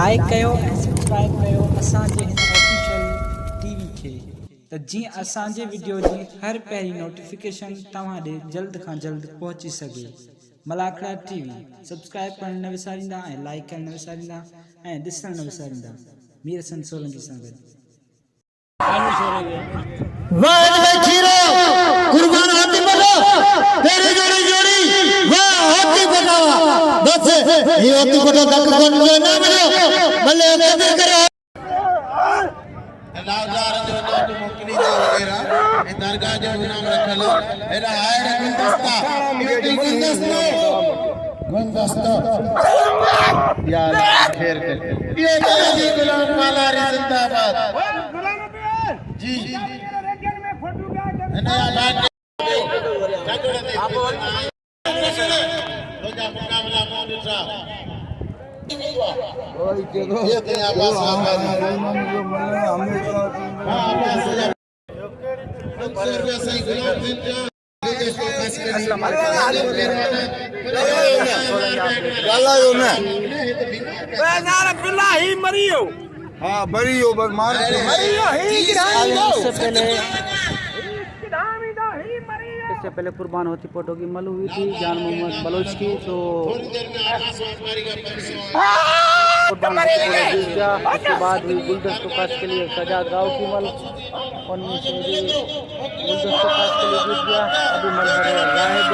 Like कयो ऐं subscribe कयो असांजे हिन ऑफिशियल टीवी खे त जीअं असांजे वीडियो जी हर पहिरीं नोटिफिकेशन तव्हां ॾे जल्द खां जल्द पहुची सघे। मलाखड़ा टीवी सब्सक्राइब करण न विसारींदा ऐं लाइक करण न विसारींदा ऐं ॾिसण न विसारींदा। मीर हसन सोलंकी सां गॾु वाद में खीरो कुर्बान हाथी बनो तेरी जोड़ी जोड़ी वाह हाथी बनावा बस ये हाथी बनो तक कौन जो ना बनो भले कदर करो नावदार जो नाम मोकली जो वगैरह ए दरगाह जो नाम रखल एरा हायर गुलदस्ता ये गुलदस्ता यार खैर कर ये जी गुलाम माला जिंदाबाद जी नया लाट रोजा मुकाबला मौलवी साहब ओए देखो ये तेरा पास आवाज रुपया सही गुलाम दिन जा अस्सलाम वालेकुम ना यार बिल्लाही मरियो हां मरियो बस मार मरियो ही इससे पहले कुर्बान होती फोटो की मल हुई थी जान मोहम्मद बलोच की, तो उसके बाद हुई गुलदस्तों काश के लिए सजाद राव की मल और गुलदस्तों काश के लिए जीत गया। अभी मल राहिब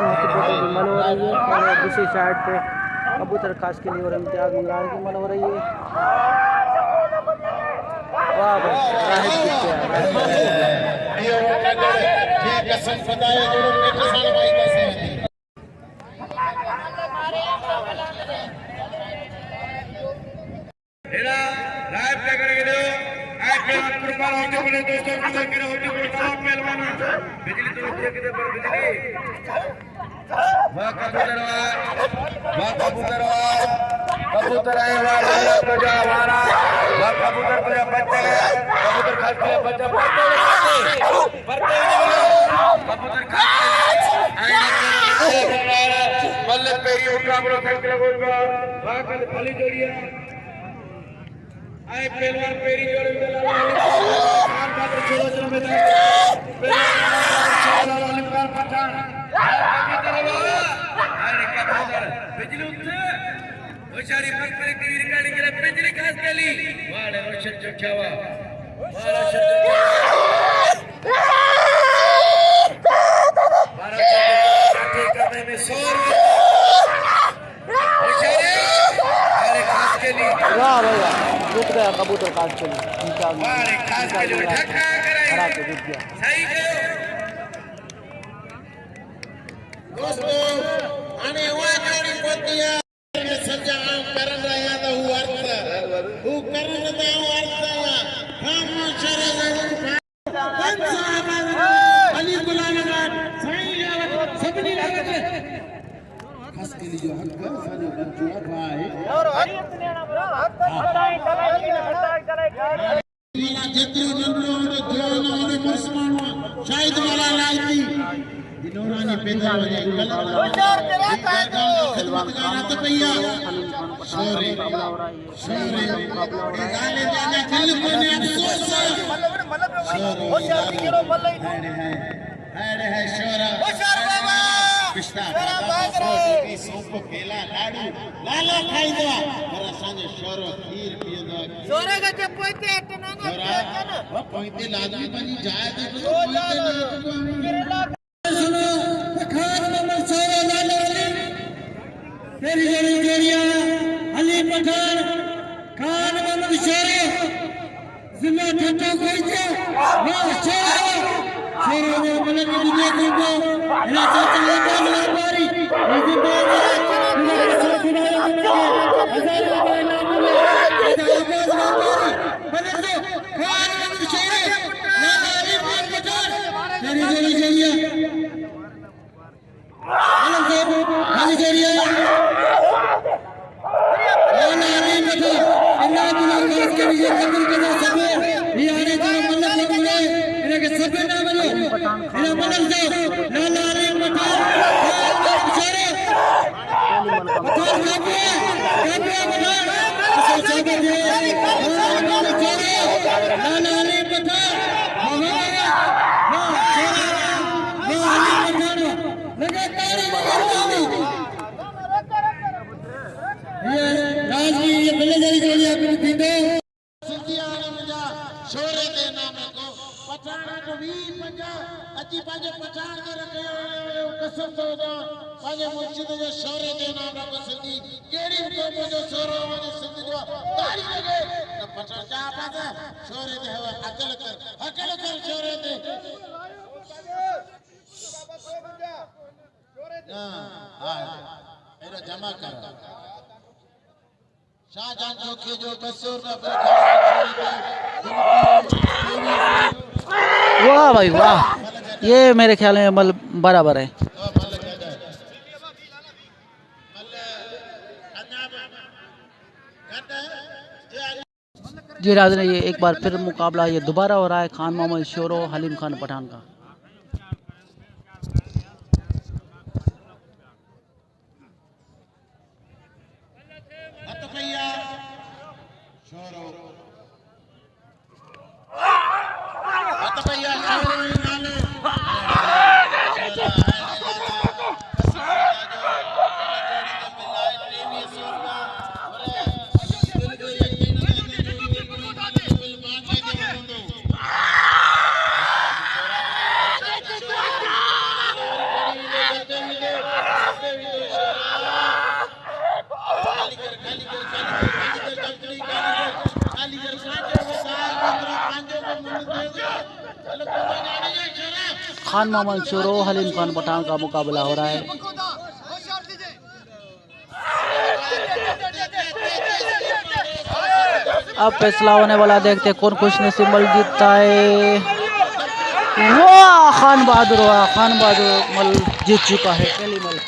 होती फोटो की मल हो रही है और दूसरी साइड पे कबूतर काश के लिए और इम्तियाज मंगलार की मल हो रही है। वाह भाई राहिब जीत गया। कसम खुदाए जोड़ो नेट साल भाई कैसे है एरा राइब पे करेंगे दो आज पे कुर्बान होते बने दोस्तों को लेकर होते बने सब पहलवान बिजली तो दिए किधर पर बिजली वाह कबूतर आए वाला बजा हमारा वाह कबूतर पे बच्चे कबूतर खास के बच्चा बढ़ते कबूतर खास बल्ले पेरी उठा बड़ो फेंक लगोगा वाह कल खाली जोड़िया आए पहलवान पेरी जोड़े में खान खातर छोड़ो चलो में पहलवान पठान बिजली उठे होशियारी पर टीवी रिकॉर्डिंग के लिए बिजली खास केली वाले रोशन चौखावा वाला शब्द भारत के करने में शोर होशियारी वाले खास केली वाह भैया जीत गया कबूतर काश के लिए वाले खास केली धक्का करे हरा के जीत गया। सही गयो दोस्तों आने हुआ जोड़ी पोतिया सजा आम करन रहा तो हुआ हु करन रहा हुआ हम शरे अली गुलाम साईं सबनी लागत खास के लिए जो हक है साजो बंचुआ भाई और हक हटाई चलाई जेतिरो नंढो होने ध्यान होने मुस्लमान शायद वाला लाइती दिनोरानी पैदा हो जाए होशियार तेरा काटो खिदमत गाना तो भैया शोरे गाले जाने दिल को ने अफसोस होशियार केरो मल्ले है शोरा होशियार बाबा पिछला बाबा की सूप केला लाडू लाला खाई दो पर असांजो शोरो खीर पियंदो शोरे का जे पोइते अटना ना वो पोइते लाजमी बनी जाए तो तेरी जोड़ी जोड़िया अली पठान खान मोहम्मद शेरे जिला ठट्टा कोई से वाह शेरे ने मलक की दुनिया को इलाका चला गया बारी इस बार शोरे दे नाम को पठान को 20 अची पाजे पठान के रखे कसम तो पाजे मुर्शिद जो शोरे दे नाम को सिंधी केड़ी को जो शोरो जो सिंधी जो तारी लगे न पठान जा पाता शोरे दे अकल कर शोरे दे हां एरो जमा कर शाहजहां चौकी जो 200 रुपया वाह भाई वाह, ये मेरे ख्याल में मल बराबर है। जी राज ने ये एक बार फिर मुकाबला ये दोबारा हो रहा है खान मोहम्मद शोरो हलीम खान पठान का। खान मोहम्मद शोरो हलीम खान पठान का मुकाबला हो रहा है। अब फैसला होने वाला, देखते कौन खुश नसीब मल जीतता है। वाह खान बहादुर, वाह खान बहादुर मल जीत चुका है पहली मल।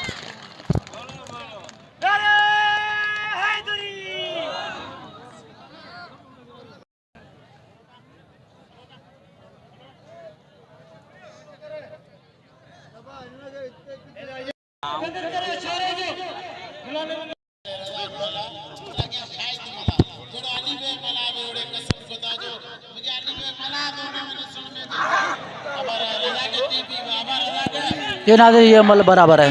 ये नाज़रीन ये अमल बराबर है।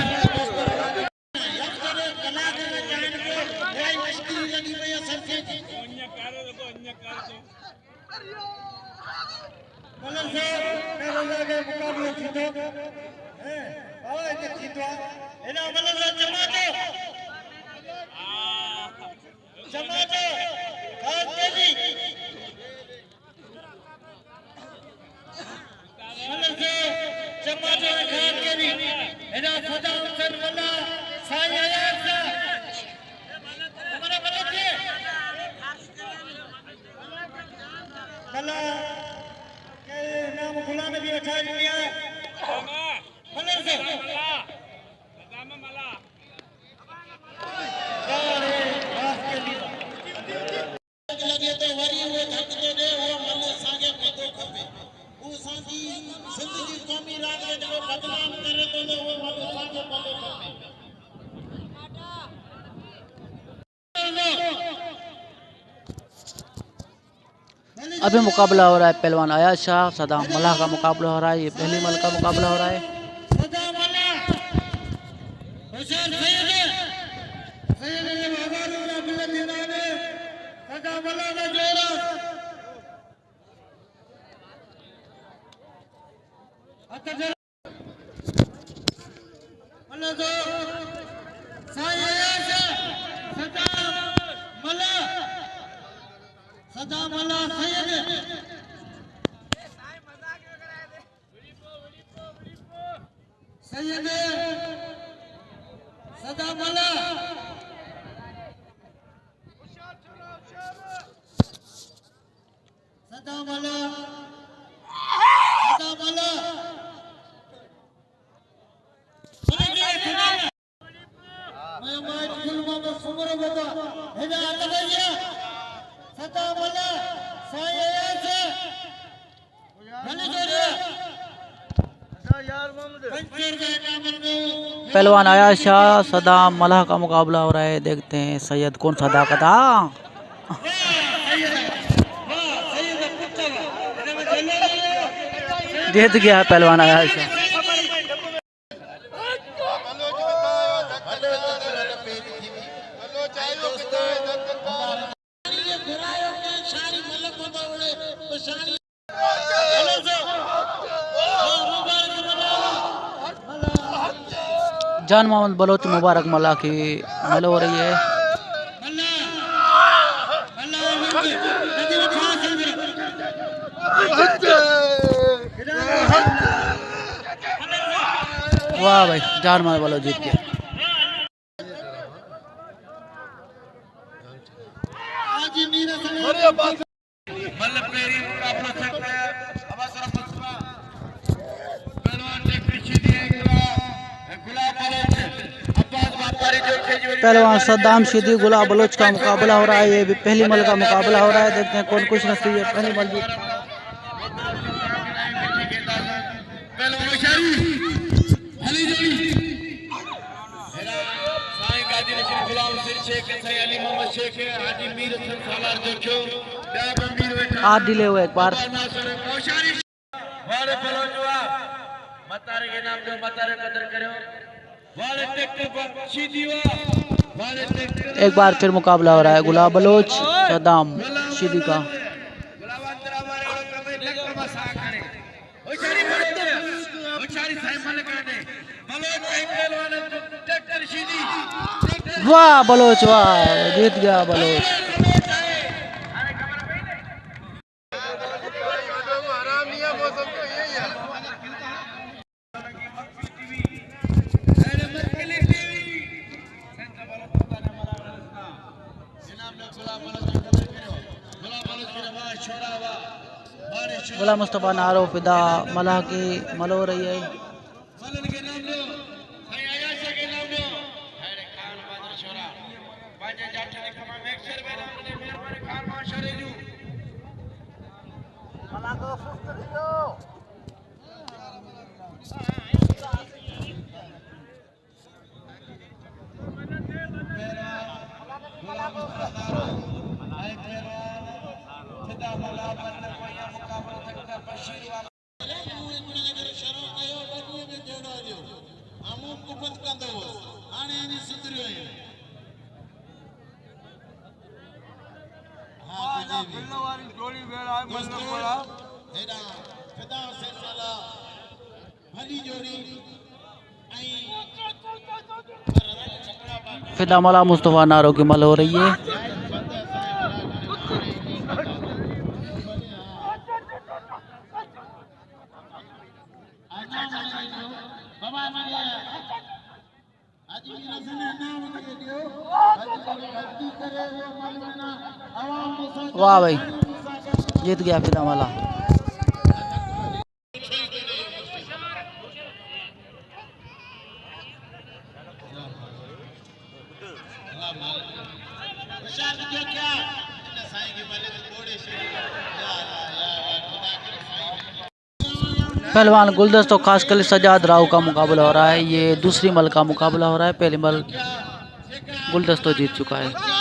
अभी मुकाबला हो रहा है पहलवान अयाज शाह सदाम मल्लाह का मुकाबला हो रहा है। ये पहली मल का मुकाबला हो रहा है। यार पहलवान आया शाह सदाम मलाह का मुकाबला हो रहा है। देखते हैं सैयद कौन सदाकत जीत गया पहलवान आया शाह। जान मोहम्मद बलोच मुबारक मल्ला की मेल हो रही है। वाह भाई जान मोहम्मद बलोच जीत गया। पहलवान सद्दाम शीदी गुलाब बलोच का मुकाबला हो रहा है। ये भी पहली मल का मुकाबला हो रहा है। देखते हैं कौन कुछ नसीब है पहली मल जीत। हाथ डिले हुए एक बार। एक बार फिर मुकाबला हो रहा है गुलाब बलोच सद्दाम शीदी का। वाह बलोच वाह जीत गया बलोच। गुलाम मुस्तफा नारो फिदा मलाह की मल हो रही है। फिदा मौला मुस्तफा नारो की मल हो रही है। वाह भाई जीत गया फिदा मौला। पहलवान गुलदस्तों खास कर सजाद राव का मुकाबला हो रहा है। ये दूसरी मल का मुकाबला हो रहा है। पहली मल गुलदस्तों जीत चुका है।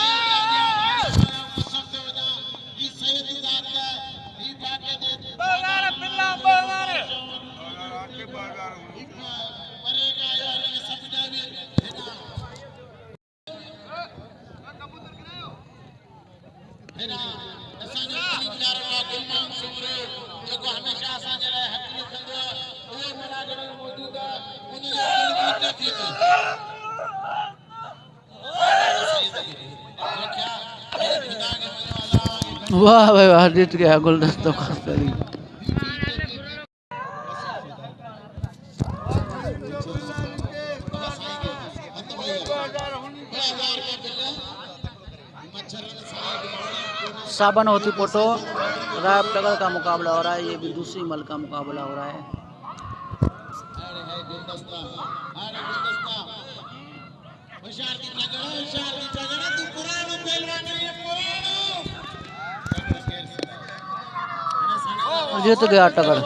वाह भाई वाह जीत गया गुलदस्तों का सरी। साबन होती पोटो राब टगर का मुकाबला हो रहा है। ये भी दूसरी मल का मुकाबला हो रहा है। जीत गया टगर।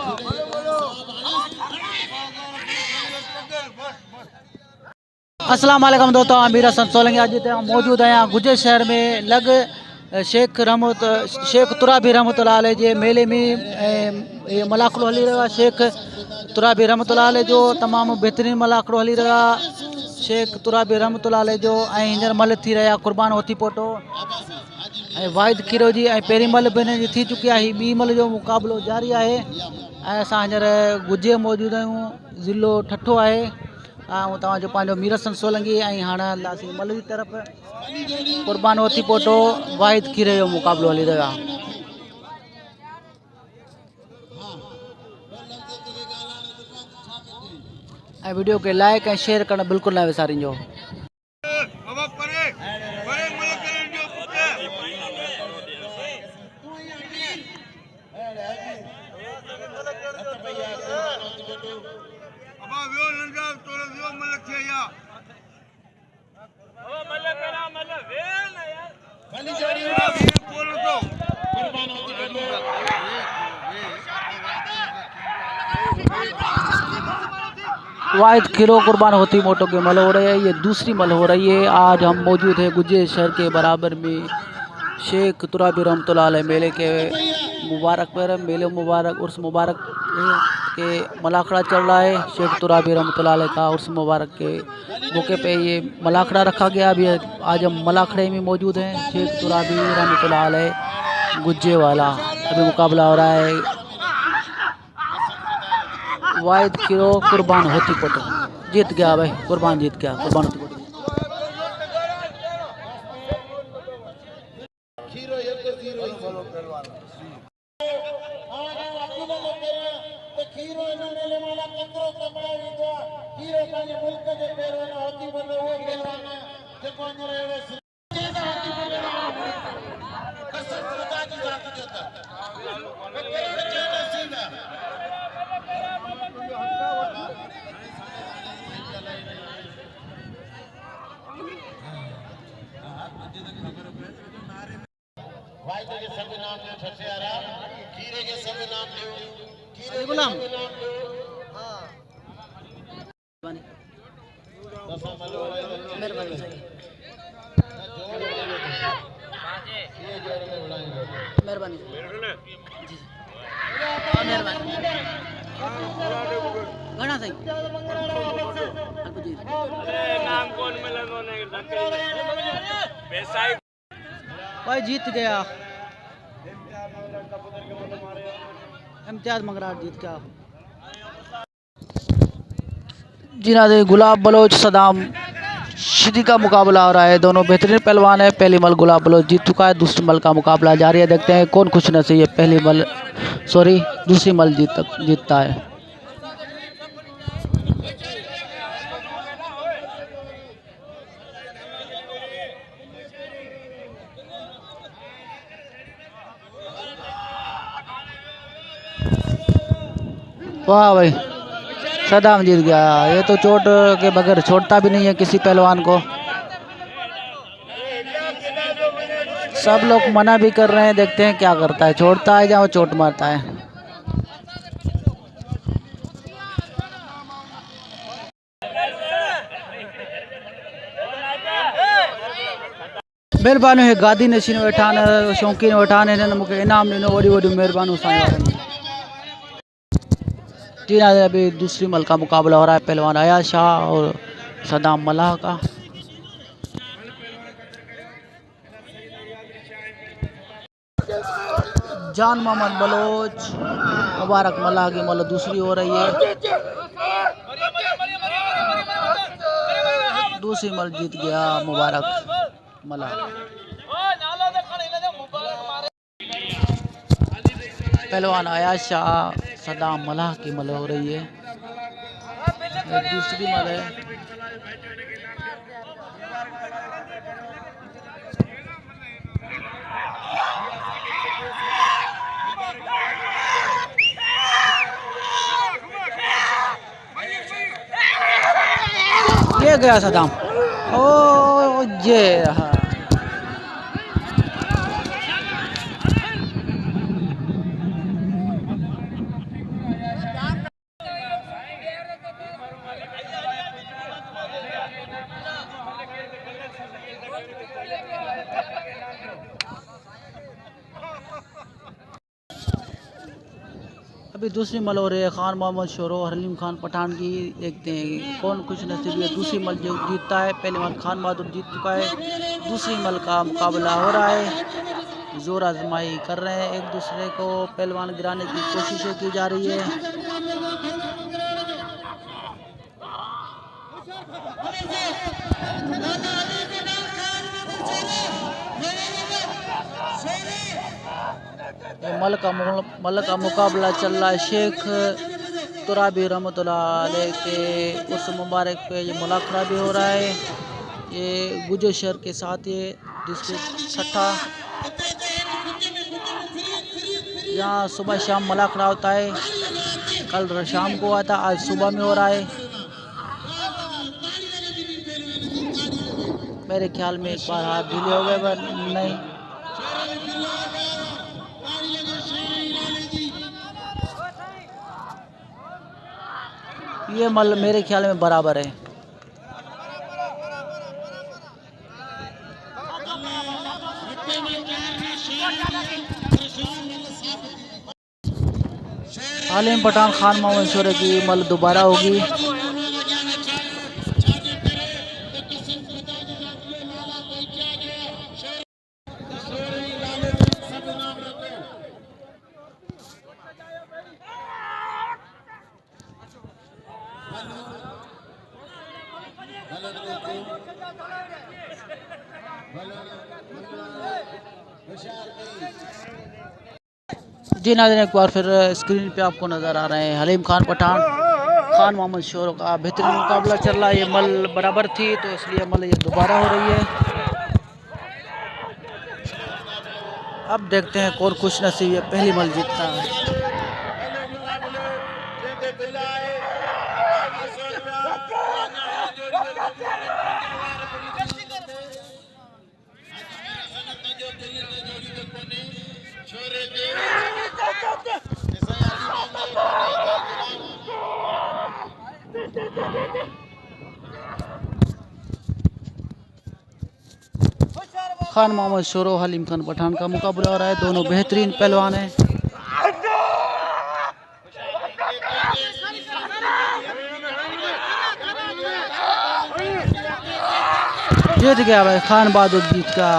अस्सलाम वालेकुम दोस्तों, अमीर हसन सोलंकी अॼु हिते मौजूदु आहियां गुजर शहर में लॻ शेख तुराबी रहमतुल्लाह अलैह जे मेले में मलाखड़ो हली रहियो आहे। शेख तुराबी रहमतुल्लाह अलैह जो तमामु बहितरीनु मलाखड़ो हली रहियो आहे। शेख तुराबी रहमतुल्लाह अलैह जो ऐं हींअर मल थी रहिया कुर्बान होती पोटो ऐं वाहिद खीरो जी ऐं पहिरीं मल बि हिन जी थी चुकी आहे। ॿी मल जो मुक़ाबिलो जारी आहे ऐं असां हींअर गुजे मौजूदु आहियूं, ज़िलो ठठो आहे ऐं तव्हांजो पंहिंजो मीर हसन सोलंकी। ऐं हाणे हलंदासीं मल जी तरफ़। कुर्बान होती पोटो वाहिद खीरे जो मुक़ाबिलो हली रहियो आहे। ऐं वीडियो खे लाइक ऐं शेयर करणु बिल्कुलु न विसारिजो। वाहिद खीरो कुर्बान होती मोटो की मल हो रही है, ये दूसरी मल हो रही है। आज हम मौजूद हैं गुजर शहर के बराबर में शेख तुराबी रहमतुल्लाह अलैह मेले के मुबारक पर। मेले मुबारक उर्स मुबारक के मलाखड़ा चल रहा है। शेख तुराबी रहमतुल्लाह अलैह का उर्स मुबारक के मौके पे ये मलाखड़ा रखा गया। अभी आज हम मलाखड़े में मौजूद हैं। शेख तुराबी रहमतुल्लाह अलैह गुज्जे वाला अभी मुकाबला हो रहा है। वाहिद खीरो कुर्बान होती पोटो जीत गया भाई, कुर्बान जीत गया। कुर्बान होती पोटो गुलाम मेहरबानी घना सही भाई जीत गया। इम्तियाज मंगराट जीत गया। जिनाद गुलाब बलोच सदाम शिदी का मुकाबला हो रहा है। दोनों बेहतरीन पहलवान है। पहली मल गुलाब बलोच जीत चुका है, दूसरी मल का मुकाबला जारी है। देखते हैं कौन खुश नसीब है दूसरी मल जीतता है। वाह भाई, सदाम जीत गया। ये तो चोट के बगैर छोड़ता भी नहीं है किसी पहलवान को। सब लोग मना भी कर रहे हैं, देखते हैं क्या करता है, छोड़ता है या वो चोट मारता है। महिरबानी है गादी नशीन वेठा न शौक़ीन वेठा ने मुझे इनाम ॾिनो, वॾी वॾी महिरबानी सां। अभी दूसरी मल का मुकाबला हो रहा है पहलवान अयाज शाह और सदाम मलाह का। जान मोहम्मद बलोच मुबारक मलाह की मल दूसरी हो रही है। दूसरी मल जीत गया मुबारक मलाह। पहलवान अयाज शाह सदाम मलाह की मल हो रही है। दूसरी मल है। ये गया सदाम, ओ ये रहा। अभी दूसरी मल हो रही है खान मोहम्मद शोरो हलीम खान पठान की। देखते हैं कौन कुछ नसीब है। दूसरी मल जो जीतता है, पहले मल खान बहादुर जीत चुका है। दूसरी मल का मुकाबला हो रहा है। जोर आजमाई कर रहे हैं एक दूसरे को, पहलवान गिराने की कोशिशें की जा रही है। ये मल का मुकाबला चल रहा है। शेख तुराबी रहमतुल्लाह अलैह के उस मुबारक पे ये मुलाखड़ा भी हो रहा है। ये गुजर शहर के साथ ये डिस्ट्रिक्ट छठा, यहाँ सुबह शाम मुलाखड़ा होता है। कल शाम को हुआ था, आज सुबह में हो रहा है। मेरे ख्याल में एक बार हाथ ढीले हो गए, पर नहीं। ये मल मेरे ख्याल में बराबर है। हलीम पठान खान मोहम्मद शोरे की मल दोबारा होगी। जी नाज़रीन, एक बार फिर स्क्रीन पे आपको नज़र आ रहे हैं हलीम खान पठान खान मोहम्मद शोरों का बेहतरीन मुकाबला चल रहा है। ये मल बराबर थी तो इसलिए मल ये दोबारा हो रही है। अब देखते हैं कौन खुश नसीब है, पहली मल जीतता है। खान मोहम्मद शोरो हलीम खान पठान का मुकाबला हो रहा है। दोनों बेहतरीन पहलवान हैं। जीत गया भाई, खान बहादुर जीत का।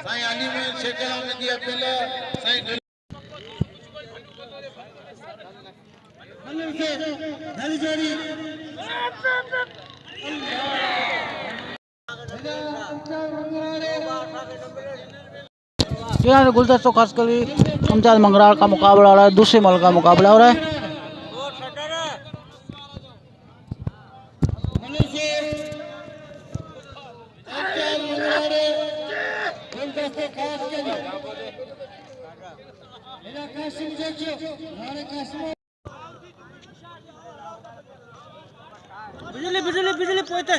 साईं अली में शेखर आने की अपील साईं यहाँ से गुलदस्तों खास कर इम्तियाज मंगरार का मुकाबला हो रहा है। दूसरे मल का मुकाबला हो रहा है। बिजली बिजली बिजली पोते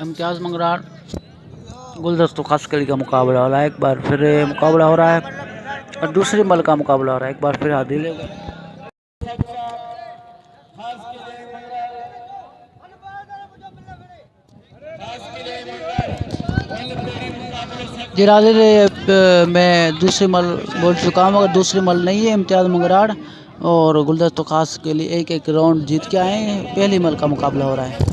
इम्तियाज मंगरार गुलदस्तों खास कली का मुकाबला हो रहा है। एक बार फिर मुकाबला हो रहा है और दूसरी मल का मुकाबला हो रहा है। एक बार फिर हाथ दिलेगा। जी नाज़रीन, मैं दूसरी मल बोल चुका हूँ, अगर दूसरी मल नहीं है। इम्तियाज मंगरार और गुलदस्तों खास के लिए एक एक राउंड जीत के आए हैं। पहली मल का मुकाबला हो रहा है।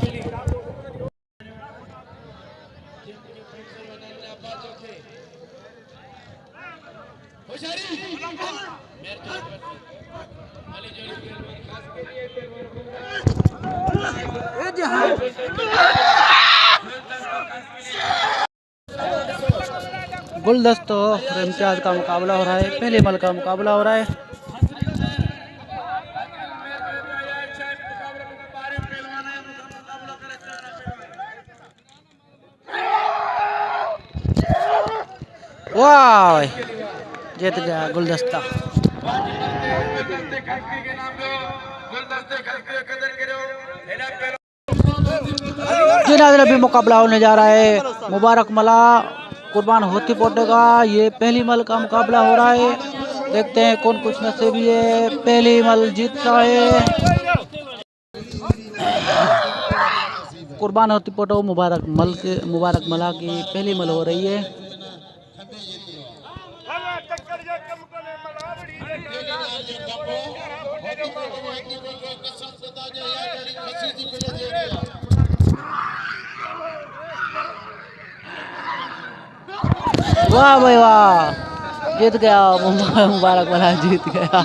गुलदस्तों और इम्तियाज का मुकाबला हो रहा है। पहले मल का मुकाबला हो रहा है। वाह, जीत गया गुलदस्ता। जी नाज़रीन, अभी मुकाबला होने जा रहा है मुबारक मला कुर्बान होती पड़ेगा। ये पहली मल का मुकाबला हो रहा है। देखते हैं कौन कुछ नसीबी है। पहली मल जीतता है कुर्बान होती पटो मुबारक मला की पहली मल हो रही है। वाह भाई वाह, जीत गया मुबारक मला, जीत गया।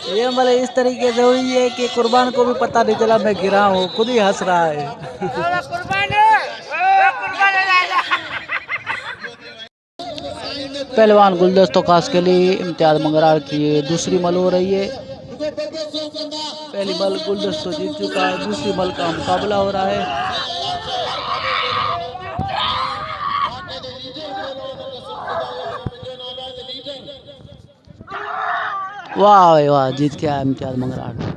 ये मतलब इस तरीके से हुई है कि कुर्बान को भी पता नहीं चला मैं गिरा हूँ, खुद ही हंस रहा है। पहलवान गुलदस्तों खास के लिए इम्तियाज मंगरार की ये दूसरी मल हो रही है। पहली मल गुलदस्तों जीत चुका है, दूसरी मल का मुकाबला हो रहा है। वाह भाई वाह, जीत गया इम्तियाज मंगरार।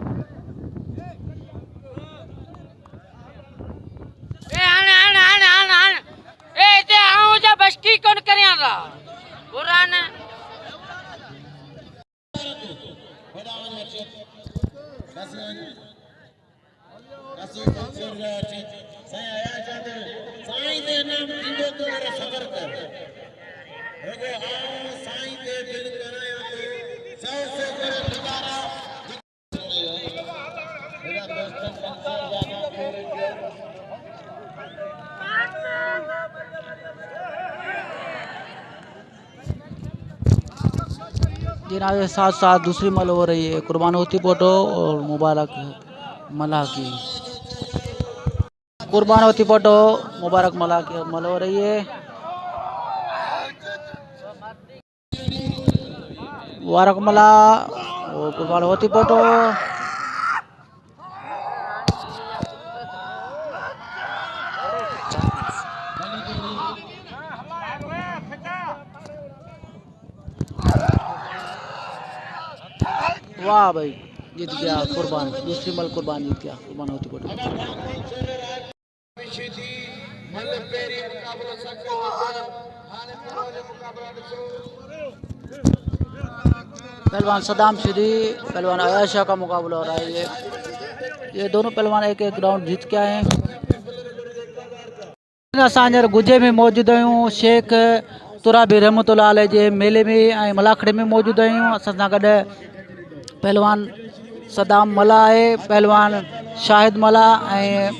जिनाज़े साथ साथ दूसरी मल हो रही है कुर्बान होती पोटो और मुबारक मला की। कुर्बान होती पोटो मुबारक मला की मल हो रही है। मुबारक मला और कुर्बान होती पोटो। वाह भाई, जीत गया कुर्बान, दूसरी मल कुर्बान जीत गया कुर्बान होती पोटो। पहलवान सदाम सिद्दी पहलवान आयशा का मुकाबला हो रहा है। ये दोनों पहलवान एक एक राउंड जीत के आए हैं। असांजे गुजे में मौजूद आहियूं शेख तुराबी रहमतुल्लाह अलैह जे मेले में ऐं मलाखड़े में मौजूद आहियूं। असां सां गॾु पहलवान सदाम मला है, पहलवान शाहिद मला ऐं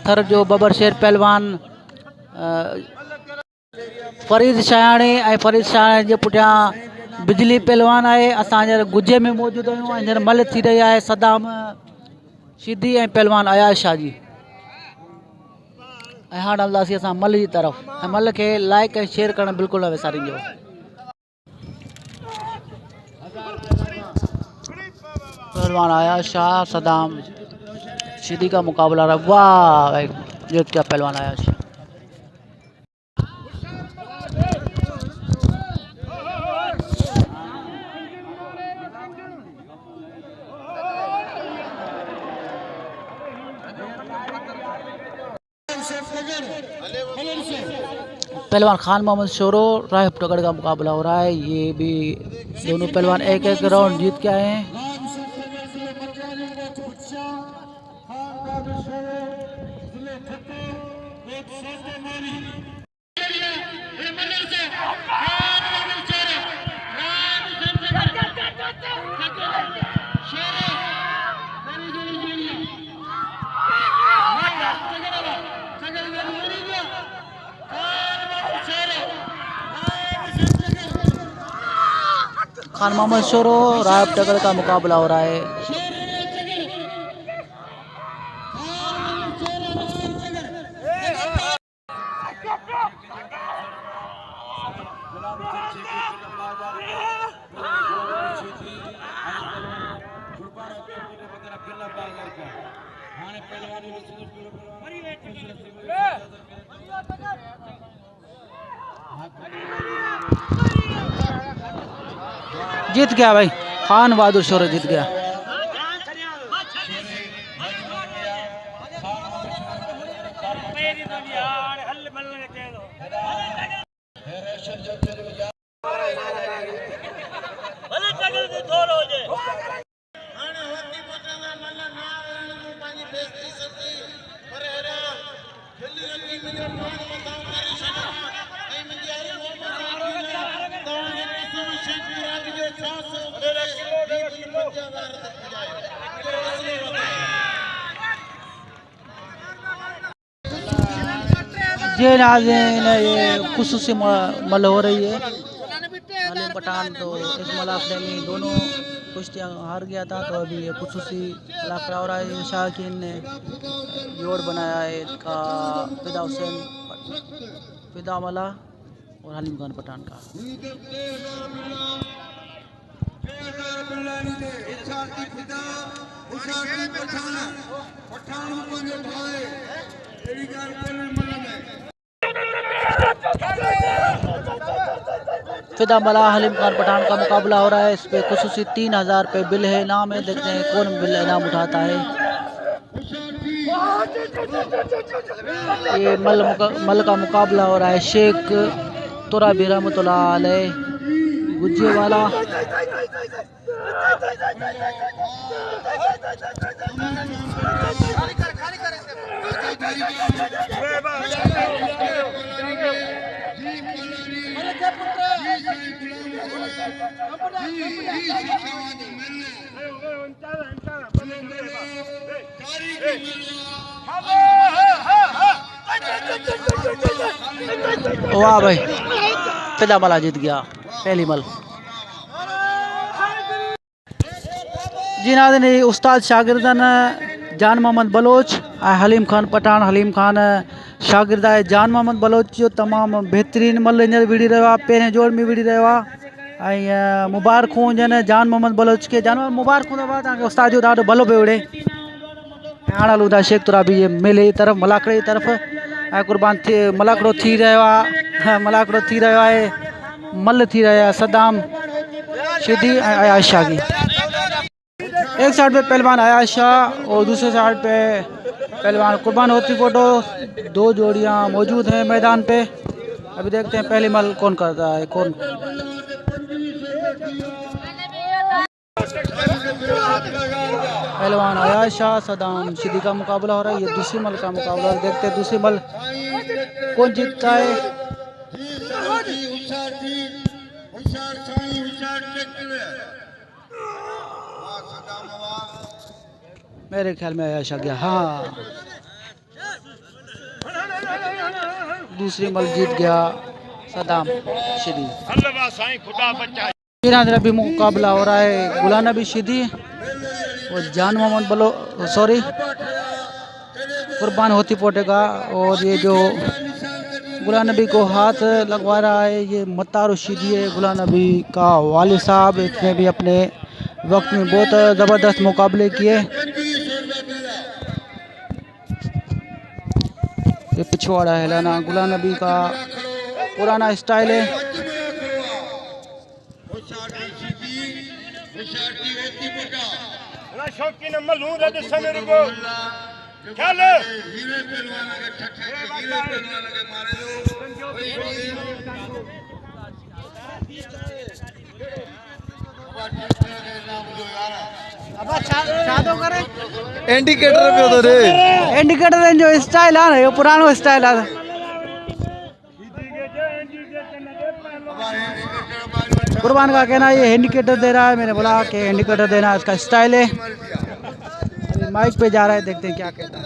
थर जो बबर शेर पहलवान फरीद शाहाणी ऐं फरीद शाहाणी जे पुठियां बिजली पहलवान है। असांजे गुजे में मौजूद आहियूं। हींअर मल थी रही है सदाम सिद्दी ऐं पहलवान आयाशा जी। ऐं हाणे हलंदासीं असां मल जी तरफ़, ऐं मल खे लाइक ऐं शेयर करणु बिल्कुलु न विसारींजो। पहलवान आयाशा सदाम सिद्दी का मुकाबला रहा। वाह भाई, जीत गया पहलवान आयाशा। पहलवान खान मोहम्मद शोरो राहिब टगड़ का मुकाबला हो रहा है। ये भी दोनों पहलवान एक एक राउंड जीत के आए हैं। खान मोहम्मद शोरो राहिब टगड़ का मुकाबला हो रहा है। जीत गया भाई, खान बहादुर शोरो जीत गया। जी नाज़रीन, ये खुसूसी मल हो रही है। हलीम पठान तो इस मलाखड़े में दोनों कुश्तियाँ हार गया था, तो अभी ये खुसूसी मलाखड़ा हो रहा है। शाहकीन ने जोड़ बनाया है इसका फिदा हुसैन फिदा मला और हलीम खान पठान का। फिदा मला हलीम खान पठान का मुकाबला हो रहा है। इस पे खुसूसी 3000 रुपये बिल है, इनाम है। देखते हैं कौन बिल इनाम उठाता है। ये मल का मुकाबला हो रहा है। शेख तुराबी रहमतुल्लाह अलैह गुज्जे वाला। वाह भाई, फिदा मला जीत गया पहली मल। जी नाज़रीन, उस्ताद शागिर्दन जान मोहम्मद बलोच हलीम खान पठान। हलीम खान शागिर्द है जान मोहम्मद बलोच जो तमाम बेहतरीन मल हींअर विड़ी रहियो आहे, पहिरें जोड़ में विड़ी रहियो आहे। ऐं मुबारकूं हुजनि जान मोहम्मद बलोच के। जान मुबारकूं अथव तव्हांखे, उस्ताद जो ॾाढो भलो पियो विड़े। हाणे हलूं था शेख तुराबी जे मेले जी तरफ़, मलाखड़े जी तरफ़। ऐं कुर्बान थी मलाखड़ो थी रहियो आहे, मलाखड़ो थी रहियो आहे। मल थी रहिया आहे सदाम शिदी ऐं अयाज शाह की। एक साइड पे पहलवान अयाज शाह और दूसरे साइड पे पहलवान कुर्बान होती फोटो। दो जोड़ियां मौजूद हैं मैदान पे। अभी देखते हैं पहली मल कौन करता है। कौन पहलवान अयाज शाह सदाम शिदी का मुकाबला हो रहा है। ये दूसरी मल का मुकाबला। देखते हैं दूसरी मल कौन जीतता है। मेरे ख्याल में अयाज शाह गया। हाँ, दूसरी मल जीत गया सदाम शिदी। अभी मुकाबला हो रहा है गुलाम नबी शिदी और जान मोहम्मद बलो सॉरी कुर्बान होती पोटे का। और ये जो गुलाम नबी को हाथ लगवा रहा है ये मत्तार शिदी है, गुलाम नबी का वालिद साहब। इसने भी अपने वक्त में बहुत ज़बरदस्त मुकाबले किए। ये पिछवाड़ा हिलाना गुलाम नबी का पुराना स्टाइल है। इंडिकेटर पे तो रे इंडिकेटर जो स्टाइल है ना, ये पुरानो स्टाइल है। कुर्बान का कहना है ये इंडिकेटर दे रहा है। मैंने बोला कि इंडिकेटर देना इसका स्टाइल है। अभी माइक पे जा रहा है, देखते हैं क्या कहता है।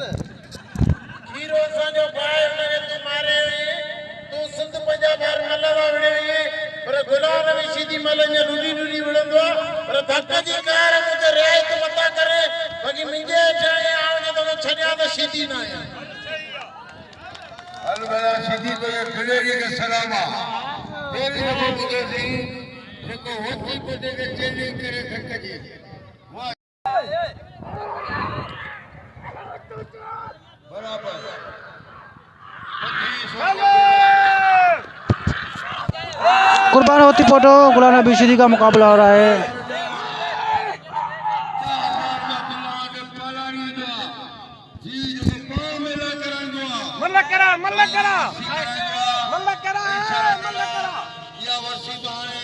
कुर्बान होती फोटो गुलाम नबी शिदी का मुकाबला हो रहा है। या वर्षी बहाने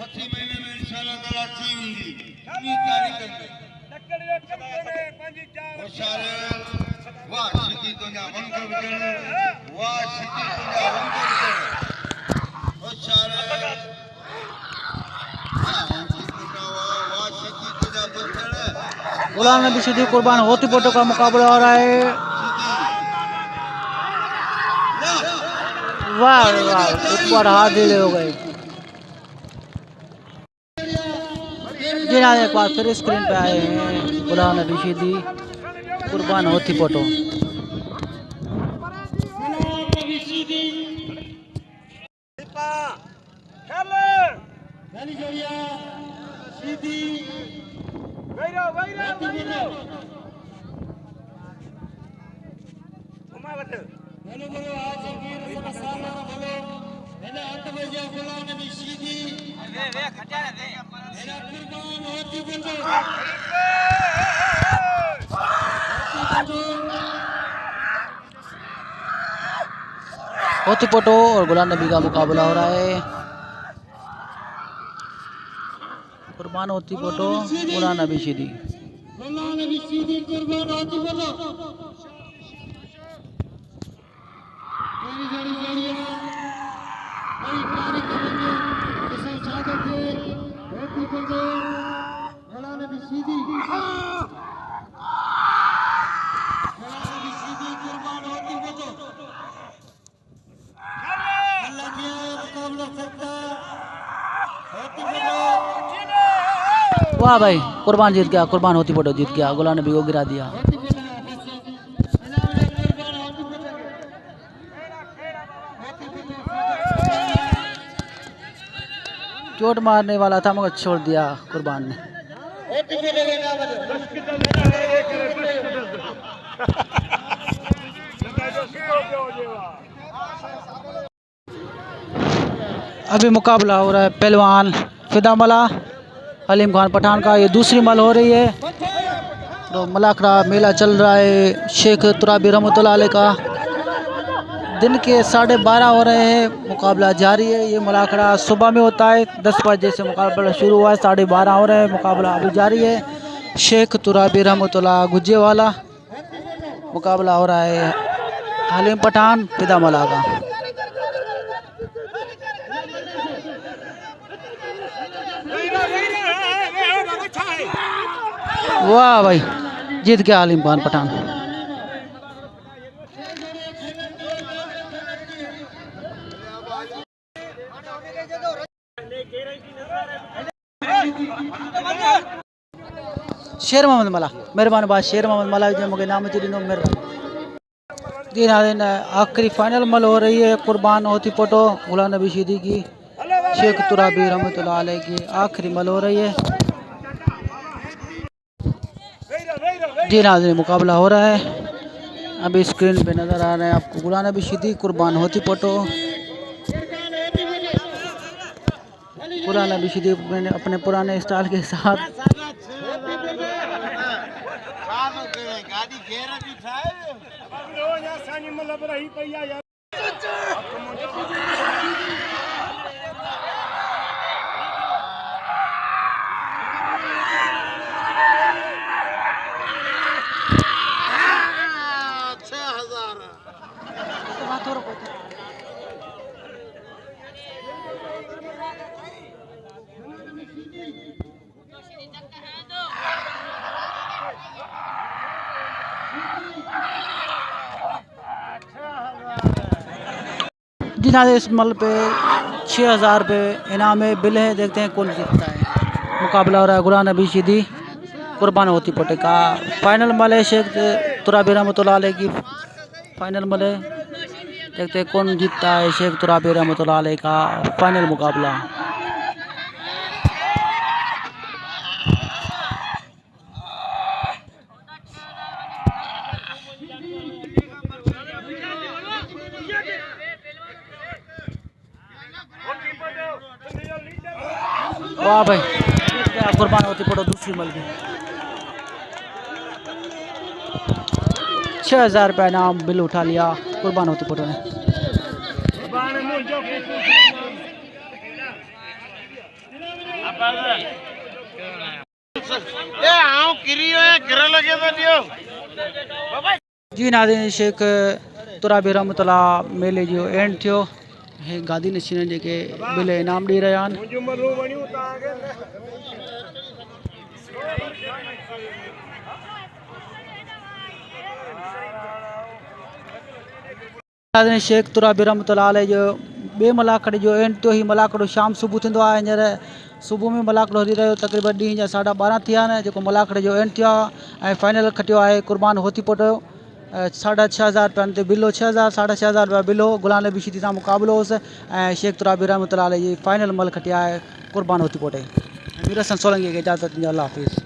मथी महीने में इंशाअल्लाह ताला थी हुंदी 19 तारीख ते होशारे वाह सिटी तुंहिंजा वंग विझण वाह सिटी तुंहिंजा वंग विझण होशारे वाह सिटी तुंहिंजा बचण गुलाम नबी सिद्दीक कुर्बान होती पोटो का मुकाबला हो रहा है। वाह वाह ऊपर हाथ ढीले हो गए। जी हाँ एक बार फिर स्क्रीन पे आए हैं गुलाम नबी सिद्दीक कुर्बान होती पोटो। होती पोटो और गुलाम नबी का मुकाबला हो रहा है। कुर्बान होती पोटो गुलाम नबी सिद्दीक। वाह भाई कुर्बान जीत गया, कुर्बान होती पोटो जीत गया, गुलाम नबी को गिरा दिया। चोट मारने वाला था मगर छोड़ दिया कुर्बान ने। अभी मुकाबला हो रहा है पहलवान फिदा मला हलीम खान पठान का। ये दूसरी मल हो रही है। तो मलाखड़ा मेला चल रहा है शेख तुराबी रहमतुल्लाह अलैह का। दिन के 12:30 हो रहे हैं, मुकाबला जारी है। ये मलाखड़ा सुबह में होता है, 10 बजे से मुकाबला शुरू हुआ है, 12:30 हो रहे हैं, मुकाबला अभी जारी है। शेख तुराबी रहमतुल्लाह गुज्जे वाला मुकाबला हो रहा है हलीम पठान फिदा मला का। वाह भाई जीत गया हलीम खान पठान। शेर मोहम्मद मला मेहरबान बात शेर मोहम्मद मला जो मुझे नाम चीनो मेरे जी नाज़रीन आखिरी फाइनल मल हो रही है। कुर्बान होती पोटो गुलाम नबी सिद्दीक की शेख तुराबी रहमतुल्लाह अलैह की आखिरी मल हो रही है। जी नाज़रीन मुकाबला हो रहा है। अभी स्क्रीन पे नज़र आ रहे हैं आपको गुलाम नबी सिद्दीक कुर्बान होती पोटो। गुलाम नबी सिद्दीक अपने पुराने स्टाइल के साथ जिन्हें इस मल पे 6000 रुपये इनाम है, बिल है। देखते हैं कौन जीतता है। मुकाबला हो रहा है गुलाम नबी सिद्दीक कुर्बान होती पोटे का। फाइनल मल है शेख तुराबी रहमतुल्लाह अलैह की फाइनल मल है। देखते हैं कौन जीतता है शेख तुराबी रहमतुल्लाह अलैह का फाइनल मुकाबला। वाह भाई कुर्बान होती पोटो दूसरी मल की 6000 रुपये इनाम बिल उठा लिया। कुर्बान होती पुट ने जी नाज़रीन शेख तुराबी रहमतुल्लाह मेले जो एंड थियो हे गादी नशीन जेके बिल इनाम ॾेई रहिया आहिनि नाज़रीन शेख तुराबी रहमतुल्लाह अलैह जो ॿिए मलाखड़े जो एंड थियो ही मलाखड़ो शाम सुबुह थींदो आहे हींअर सुबुह में मलाखड़ो हली रहियो तक़रीबन ॾींहं जा 12:30 थिया आहिनि जेको मलाखड़े जो एंड थियो आहे ऐं फाइनल खटियो आहे कुर्बान होती पुट 6,500 रुपयनि ते बिलो 6,000 6,500 रुपया बिलो गुलाम नबी शीदी सां मुक़ाबिलो हुउसि ऐं शेख तुराबी रहमतुल्लाह अलैह जी फाइनल मल खटिया आहे कुर्बान होती पुट मीर हसन सोलंकी खे इजाज़त ॾिजो अल्लाह हाफ़िज़।